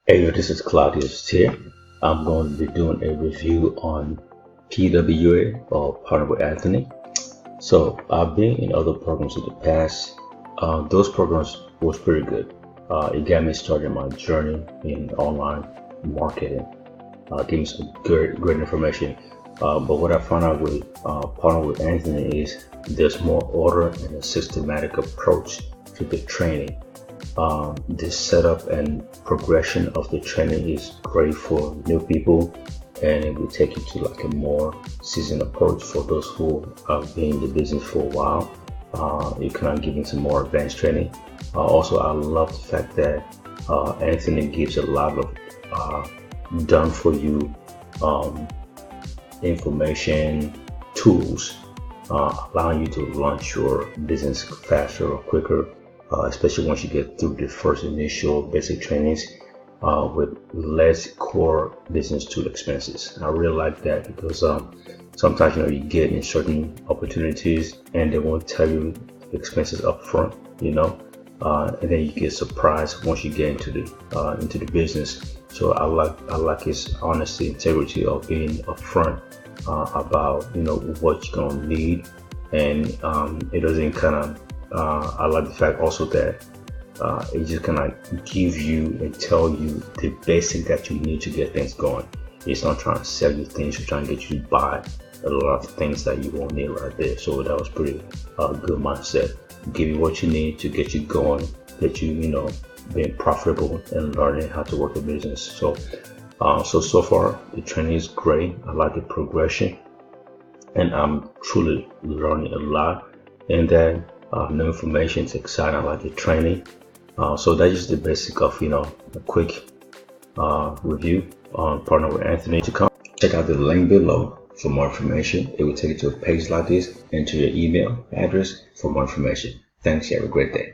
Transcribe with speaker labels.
Speaker 1: Hey, yo, this is Claudius here. I'm going to be doing a review on PWA or Partner with Anthony. So I've been in other programs in the past. Those programs was pretty good. It got me started my journey in online marketing. Gave me some great information. But what I found out with Partner with Anthony is there's more order and a systematic approach to the training. The setup and progression of the training is great for new people, and it will take you to like a more seasoned approach for those who have been in the business for a while. You can give them some more advanced training. Also, I love the fact that Anthony gives a lot of done for you information tools, allowing you to launch your business faster or quicker, especially once you get through the first initial basic trainings with less core business tool expenses. I really like that because sometimes you get in certain opportunities and they won't tell you the expenses up front, and then you get surprised once you get into the business. So I like his honesty, integrity of being upfront about what you're gonna need, and it doesn't kind of. I like the fact also that it just kind of give you and tell you the basic that you need to get things going. It's not trying to sell you things, it's trying to get you to buy a lot of things that you won't need right there. So that was pretty good mindset. Give you what you need to get you going, get you being profitable and learning how to work a business. So far the training is great. I like the progression, and I'm truly learning a lot. And then new information is exciting. I like the training. So that's just the basic of a quick review on Partner with Anthony. To come check out the link below for more information. It will take you to a page like this and to your email address for more information. Thanks. You have a great day.